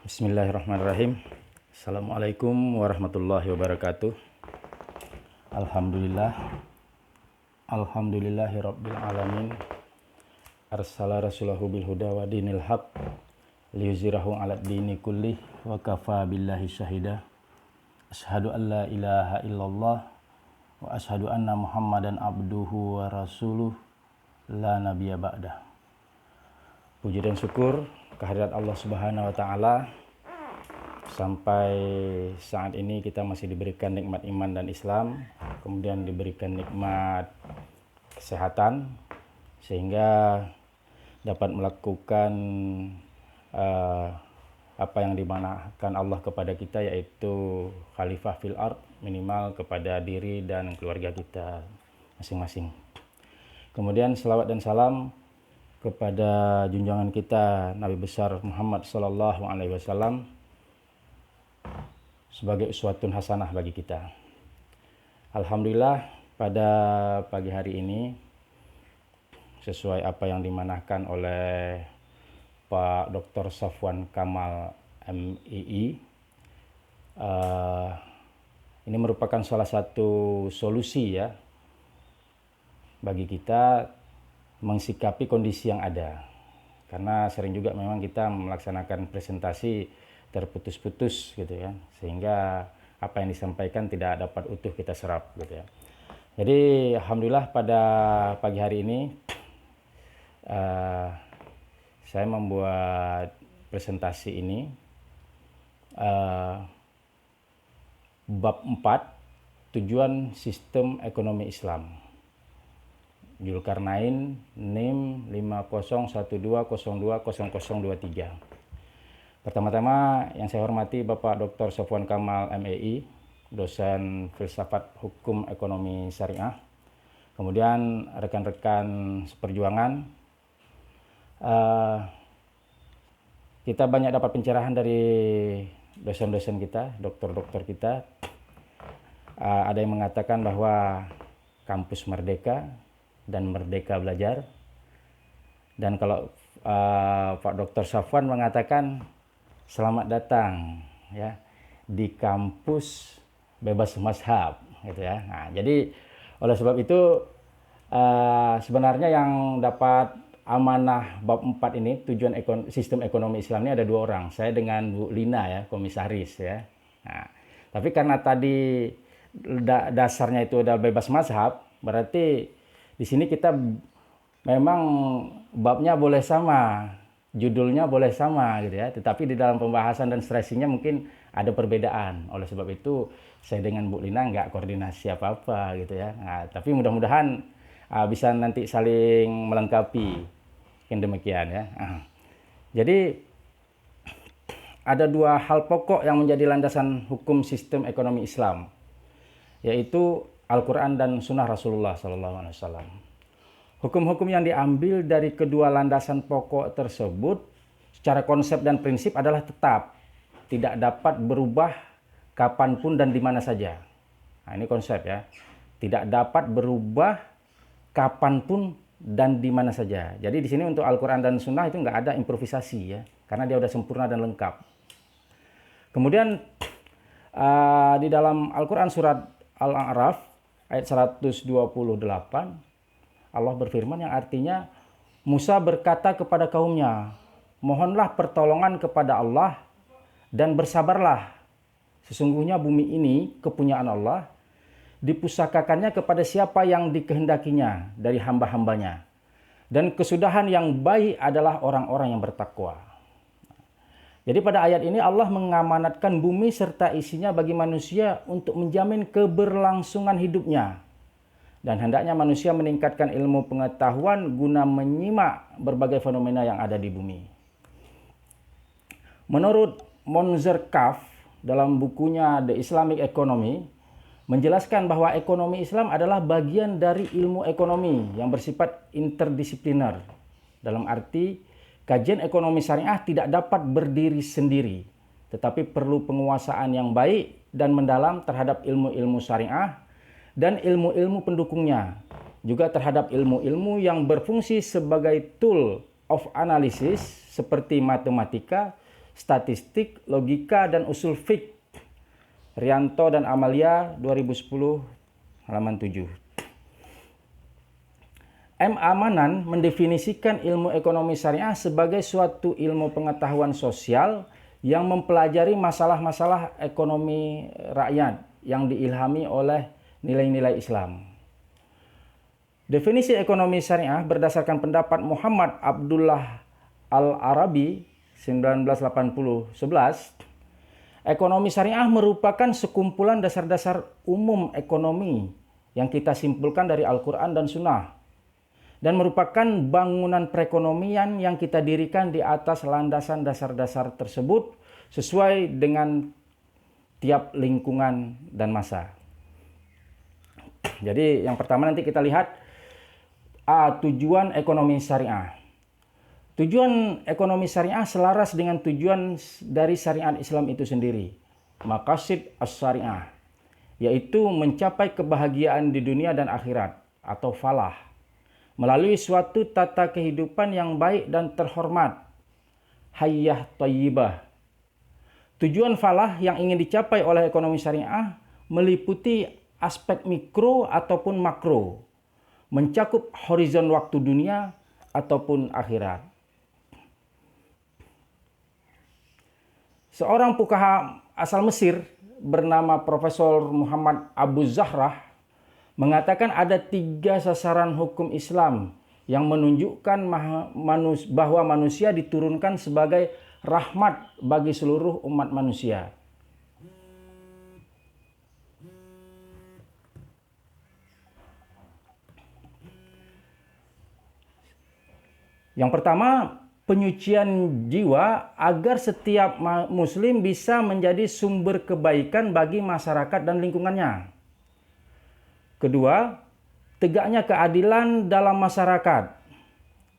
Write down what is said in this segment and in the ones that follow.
Bismillahirrahmanirrahim. Assalamualaikum warahmatullahi wabarakatuh. Alhamdulillah. Alhamdulillahirabbil alamin. Arsala rasulahu bil huda wa dinil haq liyuzhirahu 'alad dini kullih wa kafa billahi syahida. Asyhadu an la ilaha illallah wa asyhadu anna Muhammadan abduhu wa rasuluh la nabiyya ba'dah. Puji dan syukur kehadirat Allah Subhanahu wa taala. Sampai saat ini kita masih diberikan nikmat iman dan Islam, kemudian diberikan nikmat kesehatan sehingga dapat melakukan apa yang dimanahkan Allah kepada kita, yaitu khalifah fil ard, minimal kepada diri dan keluarga kita masing-masing. Kemudian selawat dan salam kepada junjungan kita Nabi besar Muhammad sallallahu alaihi wasallam sebagai uswatun hasanah bagi kita. Alhamdulillah, pada pagi hari ini sesuai apa yang dimanahkan oleh Pak Dr. Safwan Kamal MII, ini merupakan salah satu solusi ya bagi kita mengsikapi kondisi yang ada, karena sering juga memang kita melaksanakan presentasi terputus-putus gitu ya, sehingga apa yang disampaikan tidak dapat utuh kita serap gitu ya. Jadi alhamdulillah pada pagi hari ini saya membuat presentasi ini bab 4, tujuan sistem ekonomi Islam, Dzulkarnain, NIM 5012020023. Pertama-tama yang saya hormati Bapak Dr. Safwan Kamal MEI, dosen filsafat hukum ekonomi syariah. Kemudian rekan-rekan seperjuangan, kita banyak dapat pencerahan dari dosen-dosen kita, dokter-dokter kita. Ada yang mengatakan bahwa kampus merdeka dan merdeka belajar. Dan kalau Pak Dr. Safwan mengatakan selamat datang ya di kampus bebas mazhab gitu ya. Nah, jadi oleh sebab itu sebenarnya yang dapat amanah bab 4 ini, tujuan sistem ekonomi Islam, ini ada dua orang. Saya dengan Bu Lina ya, komisaris ya. Nah, tapi karena tadi dasarnya itu adalah bebas mazhab, berarti di sini kita memang babnya boleh sama, judulnya boleh sama gitu ya, tetapi di dalam pembahasan dan stressingnya mungkin ada perbedaan. Oleh sebab itu saya dengan Bu Lina nggak koordinasi apa-apa gitu ya. Nah, tapi mudah-mudahan bisa nanti saling melengkapi, yang demikian ya. Jadi ada dua hal pokok yang menjadi landasan hukum sistem ekonomi Islam, yaitu Al-Quran dan Sunnah Rasulullah SAW. Hukum-hukum yang diambil dari kedua landasan pokok tersebut secara konsep dan prinsip adalah tetap, tidak dapat berubah kapanpun dan di mana saja. Nah, ini konsep ya, tidak dapat berubah kapanpun dan di mana saja. Jadi di sini untuk Al-Quran dan Sunnah itu nggak ada improvisasi ya, karena dia udah sempurna dan lengkap. Kemudian di dalam Al-Quran surat Al-A'raf ayat 128, Allah berfirman yang artinya, Musa berkata kepada kaumnya, mohonlah pertolongan kepada Allah dan bersabarlah. Sesungguhnya bumi ini kepunyaan Allah, dipusakakannya kepada siapa yang dikehendakinya dari hamba-hambanya. Dan kesudahan yang baik adalah orang-orang yang bertakwa. Jadi pada ayat ini Allah mengamanatkan bumi serta isinya bagi manusia untuk menjamin keberlangsungan hidupnya. Dan hendaknya manusia meningkatkan ilmu pengetahuan guna menyimak berbagai fenomena yang ada di bumi. Menurut Monzer Kaf dalam bukunya The Islamic Economy, menjelaskan bahwa ekonomi Islam adalah bagian dari ilmu ekonomi yang bersifat interdisipliner. Dalam arti, kajian ekonomi syariah tidak dapat berdiri sendiri, tetapi perlu penguasaan yang baik dan mendalam terhadap ilmu-ilmu syariah dan ilmu-ilmu pendukungnya, juga terhadap ilmu-ilmu yang berfungsi sebagai tool of analysis seperti matematika, Statistik, Logika, dan Usul Fiqh. Rianto dan Amalia 2010 halaman 7. M. Amanan mendefinisikan ilmu ekonomi syariah sebagai suatu ilmu pengetahuan sosial yang mempelajari masalah-masalah ekonomi rakyat yang diilhami oleh nilai-nilai Islam. Definisi ekonomi syariah berdasarkan pendapat Muhammad Abdullah Al-Arabi 1980-11, ekonomi syariah merupakan sekumpulan dasar-dasar umum ekonomi yang kita simpulkan dari Al-Quran dan Sunnah, dan merupakan bangunan perekonomian yang kita dirikan di atas landasan dasar-dasar tersebut sesuai dengan tiap lingkungan dan masa. Jadi yang pertama nanti kita lihat tujuan ekonomi syariah. Tujuan ekonomi syariah selaras dengan tujuan dari syariat Islam itu sendiri. Maqasid as-syariah, yaitu mencapai kebahagiaan di dunia dan akhirat atau falah melalui suatu tata kehidupan yang baik dan terhormat, hayyah thayyibah. Tujuan falah yang ingin dicapai oleh ekonomi syariah meliputi aspek mikro ataupun makro, mencakup horizon waktu dunia ataupun akhirat. Seorang fuqaha asal Mesir bernama Profesor Muhammad Abu Zahrah mengatakan ada 3 sasaran hukum Islam yang menunjukkan bahwa manusia diturunkan sebagai rahmat bagi seluruh umat manusia. Yang pertama, penyucian jiwa agar setiap muslim bisa menjadi sumber kebaikan bagi masyarakat dan lingkungannya. Kedua, tegaknya keadilan dalam masyarakat.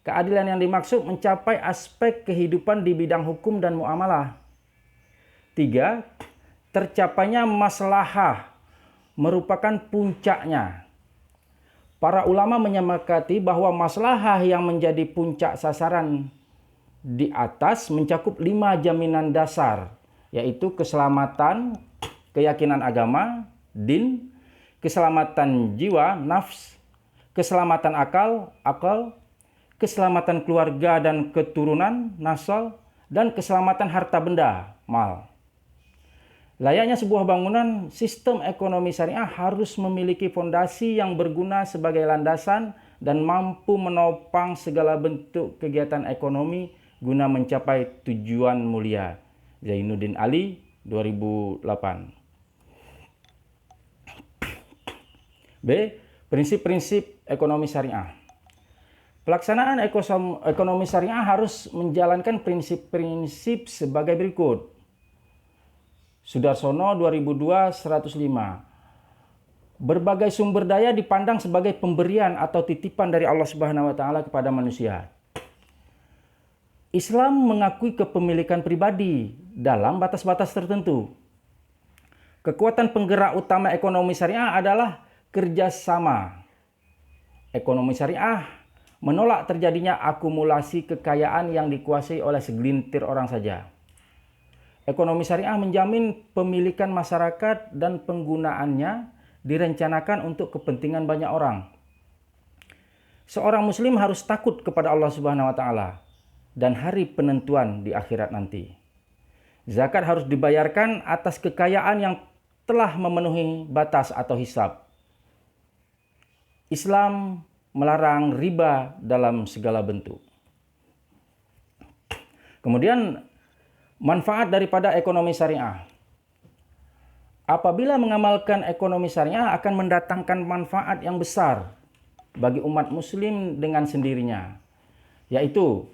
Keadilan yang dimaksud mencapai aspek kehidupan di bidang hukum dan muamalah. 3, tercapainya maslahah merupakan puncaknya. Para ulama menyepakati bahwa maslahah yang menjadi puncak sasaran di atas mencakup 5 jaminan dasar, yaitu keselamatan, keyakinan agama, din, keselamatan jiwa, nafs, keselamatan akal, keselamatan keluarga dan keturunan, nasal, dan keselamatan harta benda, mal. Layaknya sebuah bangunan, sistem ekonomi syariah harus memiliki fondasi yang berguna sebagai landasan dan mampu menopang segala bentuk kegiatan ekonomi guna mencapai tujuan mulia. Zainuddin Ali, 2008. B. Prinsip-prinsip ekonomi syariah. Pelaksanaan ekonomi syariah harus menjalankan prinsip-prinsip sebagai berikut. Sudarsono 2002 105. Berbagai sumber daya dipandang sebagai pemberian atau titipan dari Allah Subhanahu wa taala kepada manusia. Islam mengakui kepemilikan pribadi dalam batas-batas tertentu. Kekuatan penggerak utama ekonomi syariah adalah kerjasama. Ekonomi syariah menolak terjadinya akumulasi kekayaan yang dikuasai oleh segelintir orang saja. Ekonomi syariah menjamin pemilikan masyarakat dan penggunaannya direncanakan untuk kepentingan banyak orang. Seorang muslim harus takut kepada Allah Subhanahu wa taala dan hari penentuan di akhirat nanti. Zakat harus dibayarkan atas kekayaan yang telah memenuhi batas atau hisab. Islam melarang riba dalam segala bentuk. Kemudian, manfaat daripada ekonomi syariah. Apabila mengamalkan ekonomi syariah akan mendatangkan manfaat yang besar bagi umat muslim dengan sendirinya, yaitu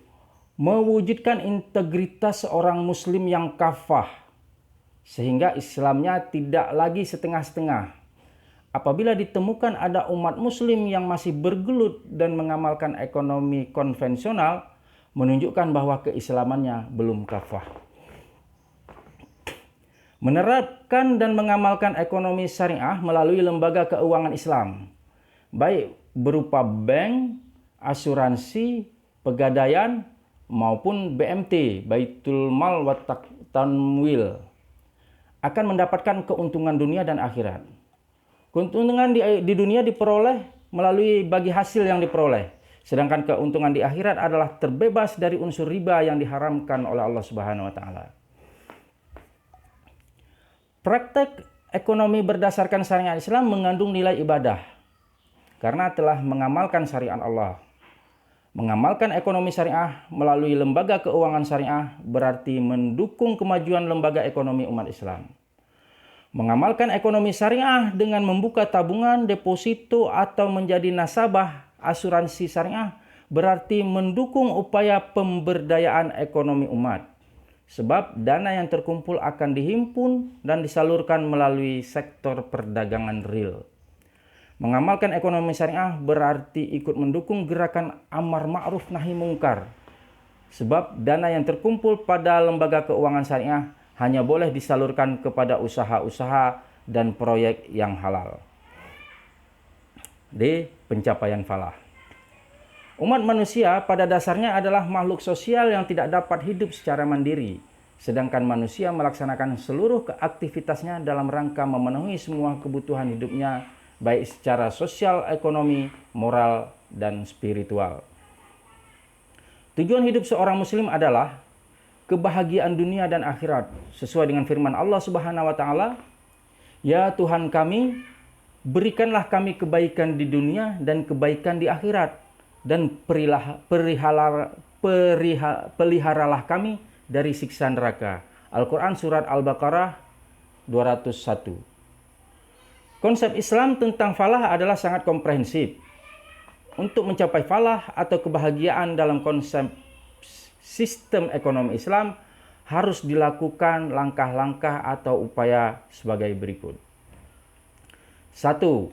mewujudkan integritas seorang muslim yang kafah, sehingga Islamnya tidak lagi setengah-setengah. Apabila ditemukan ada umat muslim yang masih bergelut dan mengamalkan ekonomi konvensional, menunjukkan bahwa keislamannya belum kafah. Menerapkan dan mengamalkan ekonomi syariah melalui lembaga keuangan Islam, baik berupa bank, asuransi, pegadaian, maupun BMT, Baitul Mal wa Tanwil, akan mendapatkan keuntungan dunia dan akhirat. Keuntungan di dunia diperoleh melalui bagi hasil yang diperoleh, sedangkan keuntungan di akhirat adalah terbebas dari unsur riba yang diharamkan oleh Allah Subhanahu wa taala. Praktek ekonomi berdasarkan syariat Islam mengandung nilai ibadah karena telah mengamalkan syariat Allah. Mengamalkan ekonomi syariah melalui lembaga keuangan syariah berarti mendukung kemajuan lembaga ekonomi umat Islam. Mengamalkan ekonomi syariah dengan membuka tabungan, deposito, atau menjadi nasabah asuransi syariah berarti mendukung upaya pemberdayaan ekonomi umat. Sebab dana yang terkumpul akan dihimpun dan disalurkan melalui sektor perdagangan real. Mengamalkan ekonomi syariah berarti ikut mendukung gerakan amar ma'ruf nahi mungkar. Sebab dana yang terkumpul pada lembaga keuangan syariah hanya boleh disalurkan kepada usaha-usaha dan proyek yang halal. D. Pencapaian falah. Umat manusia pada dasarnya adalah makhluk sosial yang tidak dapat hidup secara mandiri. Sedangkan manusia melaksanakan seluruh aktivitasnya dalam rangka memenuhi semua kebutuhan hidupnya, baik secara sosial, ekonomi, moral, dan spiritual. Tujuan hidup seorang muslim adalah kebahagiaan dunia dan akhirat, sesuai dengan firman Allah Subhanahu wa taala, "Ya Tuhan kami, berikanlah kami kebaikan di dunia dan kebaikan di akhirat, dan peliharalah kami dari siksa neraka." Al-Quran Surat Al-Baqarah 201. Konsep Islam tentang falah adalah sangat komprehensif. Untuk mencapai falah atau kebahagiaan dalam konsep sistem ekonomi Islam harus dilakukan langkah-langkah atau upaya sebagai berikut. 1.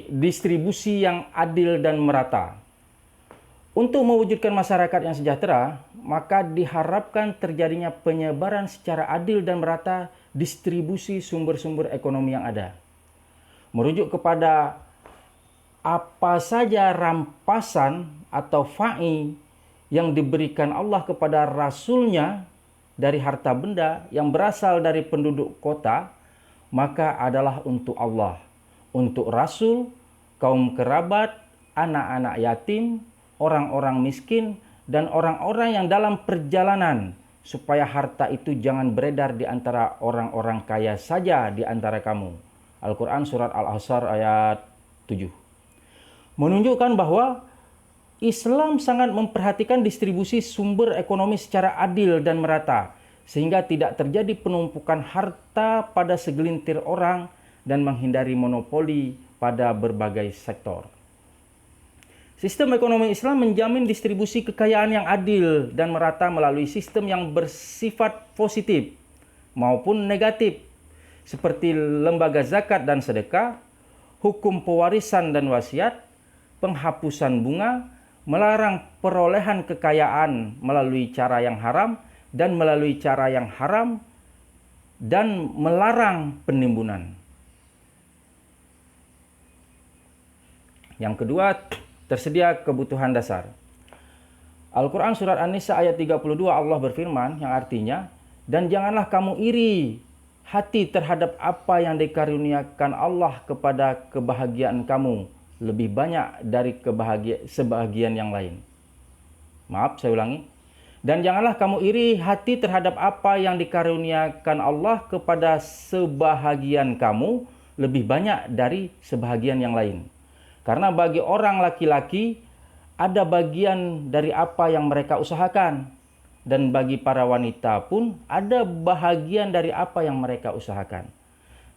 Distribusi yang adil dan merata. Untuk mewujudkan masyarakat yang sejahtera, maka diharapkan terjadinya penyebaran secara adil dan merata distribusi sumber-sumber ekonomi yang ada. Merujuk kepada apa saja rampasan atau fa'i yang diberikan Allah kepada Rasul-Nya dari harta benda yang berasal dari penduduk kota, maka adalah untuk Allah, untuk Rasul, kaum kerabat, anak-anak yatim, orang-orang miskin, dan orang-orang yang dalam perjalanan, supaya harta itu jangan beredar di antara orang-orang kaya saja di antara kamu. Al-Quran Surat Al-Asr ayat 7. Menunjukkan bahwa Islam sangat memperhatikan distribusi sumber ekonomi secara adil dan merata, sehingga tidak terjadi penumpukan harta pada segelintir orang dan menghindari monopoli pada berbagai sektor. Sistem ekonomi Islam menjamin distribusi kekayaan yang adil dan merata melalui sistem yang bersifat positif maupun negatif, seperti lembaga zakat dan sedekah, hukum pewarisan dan wasiat, penghapusan bunga, melarang perolehan kekayaan melalui cara yang haram dan melalui cara yang haram, dan melarang penimbunan. Yang kedua, tersedia kebutuhan dasar. Al-Quran Surat An-Nisa ayat 32 Allah berfirman yang artinya, "Dan janganlah kamu iri hati terhadap apa yang dikaruniakan Allah kepada kebahagiaan kamu lebih banyak dari sebahagian yang lain." Maaf, saya ulangi. Dan janganlah kamu iri hati terhadap apa yang dikaruniakan Allah kepada sebahagian kamu lebih banyak dari sebahagian yang lain. Karena bagi orang laki-laki ada bagian dari apa yang mereka usahakan, dan bagi para wanita pun ada bahagian dari apa yang mereka usahakan.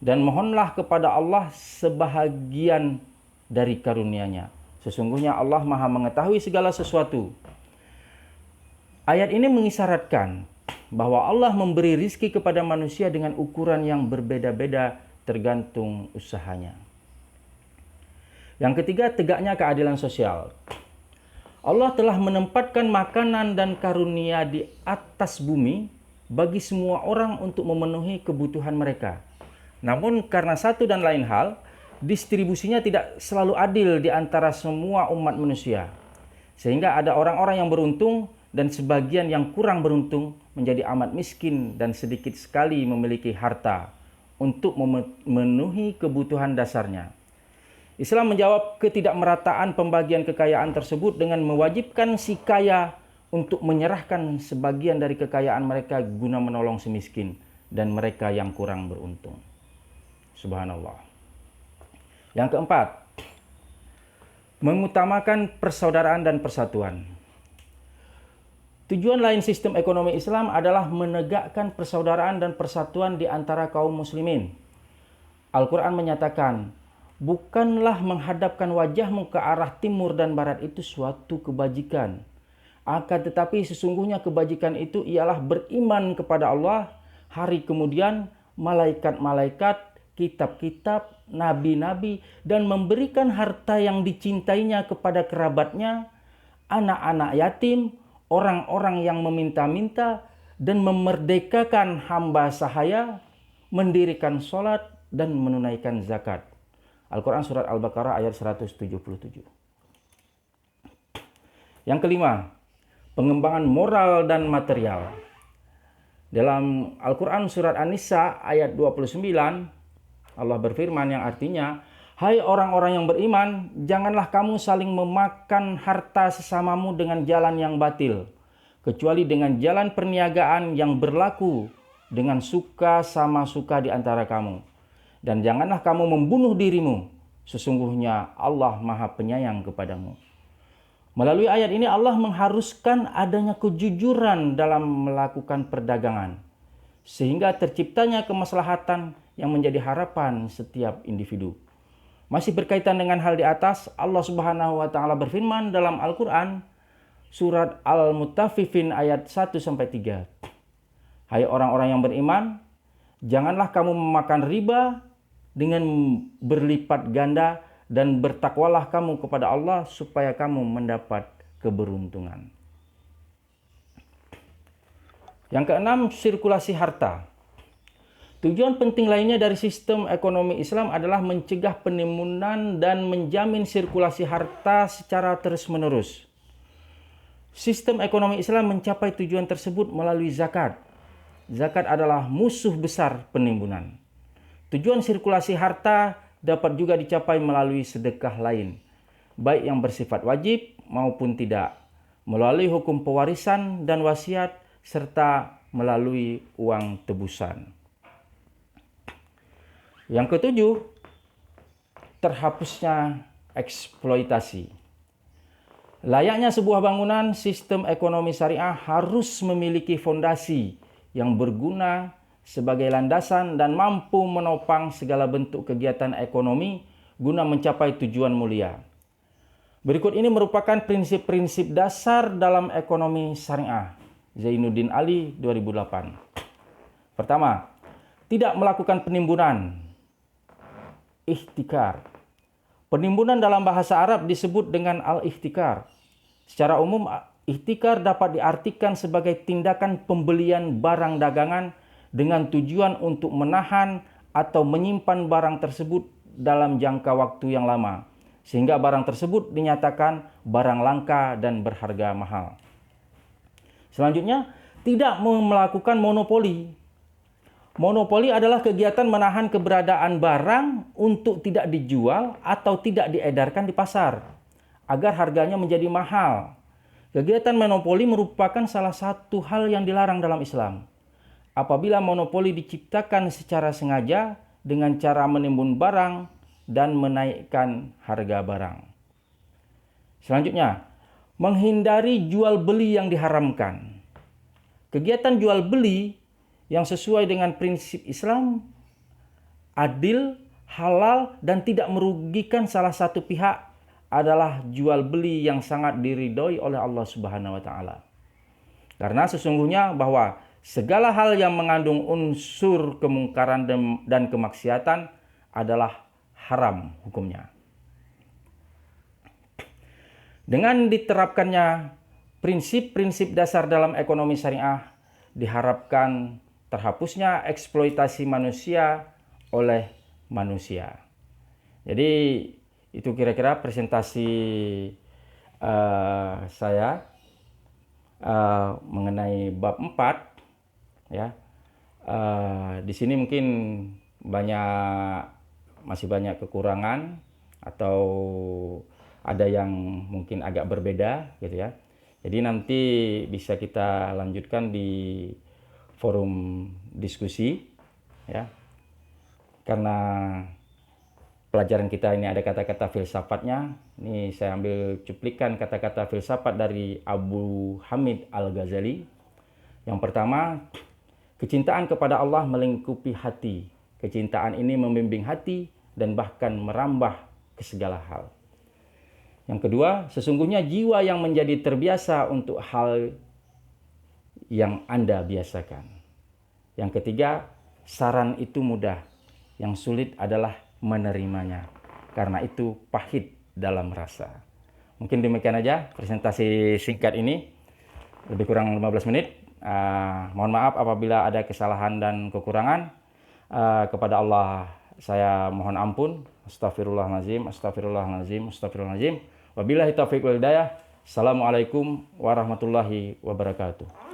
Dan mohonlah kepada Allah sebahagian dari karunia-Nya. Sesungguhnya Allah Maha mengetahui segala sesuatu. Ayat ini mengisyaratkan bahwa Allah memberi rizki kepada manusia dengan ukuran yang berbeda-beda tergantung usahanya. Yang ketiga, tegaknya keadilan sosial. Allah telah menempatkan makanan dan karunia di atas bumi bagi semua orang untuk memenuhi kebutuhan mereka. Namun karena satu dan lain hal, distribusinya tidak selalu adil di antara semua umat manusia. Sehingga ada orang-orang yang beruntung dan sebagian yang kurang beruntung menjadi amat miskin dan sedikit sekali memiliki harta untuk memenuhi kebutuhan dasarnya. Islam menjawab ketidakmerataan pembagian kekayaan tersebut dengan mewajibkan si kaya untuk menyerahkan sebagian dari kekayaan mereka guna menolong si miskin dan mereka yang kurang beruntung. Subhanallah. Yang keempat, mengutamakan persaudaraan dan persatuan. Tujuan lain sistem ekonomi Islam adalah menegakkan persaudaraan dan persatuan di antara kaum muslimin. Al-Quran menyatakan, bukanlah menghadapkan wajahmu ke arah timur dan barat itu suatu kebajikan. Akan tetapi sesungguhnya kebajikan itu ialah beriman kepada Allah, hari kemudian malaikat-malaikat, kitab-kitab, nabi-nabi, dan memberikan harta yang dicintainya kepada kerabatnya, anak-anak yatim, orang-orang yang meminta-minta, dan memerdekakan hamba sahaya, mendirikan sholat, dan menunaikan zakat. Al-Quran Surat Al-Baqarah ayat 177. Yang kelima, pengembangan moral dan material. Dalam Al-Quran Surat An-Nisa ayat 29, Allah berfirman yang artinya, hai orang-orang yang beriman, janganlah kamu saling memakan harta sesamamu dengan jalan yang batil, kecuali dengan jalan perniagaan yang berlaku dengan suka sama suka di antara kamu. Dan janganlah kamu membunuh dirimu, sesungguhnya Allah Maha Penyayang kepadamu. Melalui ayat ini Allah mengharuskan adanya kejujuran dalam melakukan perdagangan, sehingga terciptanya kemaslahatan yang menjadi harapan setiap individu. Masih berkaitan dengan hal di atas, Allah Subhanahu wa taala berfirman dalam Al-Qur'an surat Al-Mutaffifin ayat 1-3. Hai orang-orang yang beriman, janganlah kamu memakan riba dengan berlipat ganda dan bertakwalah kamu kepada Allah supaya kamu mendapat keberuntungan. Yang keenam, sirkulasi harta. Tujuan penting lainnya dari sistem ekonomi Islam adalah mencegah penimbunan dan menjamin sirkulasi harta secara terus-menerus. Sistem ekonomi Islam mencapai tujuan tersebut melalui zakat. Zakat adalah musuh besar penimbunan. Tujuan sirkulasi harta dapat juga dicapai melalui sedekah lain, baik yang bersifat wajib maupun tidak, melalui hukum pewarisan dan wasiat, serta melalui uang tebusan. Yang ketujuh, terhapusnya eksploitasi. Layaknya sebuah bangunan, sistem ekonomi syariah harus memiliki fondasi yang berguna sebagai landasan dan mampu menopang segala bentuk kegiatan ekonomi guna mencapai tujuan mulia. Berikut ini merupakan prinsip-prinsip dasar dalam ekonomi syariah. Zainuddin Ali 2008. Pertama, tidak melakukan penimbunan. Ihtikar. Penimbunan dalam bahasa Arab disebut dengan al-ihtikar. Secara umum, ihtikar dapat diartikan sebagai tindakan pembelian barang dagangan dengan tujuan untuk menahan atau menyimpan barang tersebut dalam jangka waktu yang lama, sehingga barang tersebut dinyatakan barang langka dan berharga mahal. Selanjutnya, tidak melakukan monopoli. Monopoli adalah kegiatan menahan keberadaan barang untuk tidak dijual atau tidak diedarkan di pasar, agar harganya menjadi mahal. Kegiatan monopoli merupakan salah satu hal yang dilarang dalam Islam. Apabila monopoli diciptakan secara sengaja dengan cara menimbun barang dan menaikkan harga barang. Selanjutnya, menghindari jual beli yang diharamkan. Kegiatan jual beli yang sesuai dengan prinsip Islam, adil, halal, dan tidak merugikan salah satu pihak adalah jual beli yang sangat diridhoi oleh Allah Subhanahu wa taala. Karena sesungguhnya bahwa segala hal yang mengandung unsur kemungkaran dan kemaksiatan adalah haram hukumnya. Dengan diterapkannya prinsip-prinsip dasar dalam ekonomi syariah, diharapkan terhapusnya eksploitasi manusia oleh manusia. Jadi itu kira-kira presentasi saya mengenai bab 4 ya. Di sini mungkin masih banyak kekurangan atau ada yang mungkin agak berbeda gitu ya. Jadi nanti bisa kita lanjutkan di forum diskusi ya. Karena pelajaran kita ini ada kata-kata filsafatnya. Ini saya ambil cuplikan kata-kata filsafat dari Abu Hamid Al-Ghazali. Yang pertama, kecintaan kepada Allah melingkupi hati. Kecintaan ini membimbing hati dan bahkan merambah ke segala hal. Yang kedua, sesungguhnya jiwa yang menjadi terbiasa untuk hal yang Anda biasakan. Yang ketiga, saran itu mudah. Yang sulit adalah menerimanya. Karena itu pahit dalam rasa. Mungkin demikian aja presentasi singkat ini. Lebih kurang 15 menit. Mohon maaf apabila ada kesalahan dan kekurangan. Kepada Allah saya mohon ampun. Astagfirullahaladzim, astagfirullahaladzim, astagfirullahaladzim. Wabillahi taufiq wal hidayah. Assalamualaikum warahmatullahi wabarakatuh.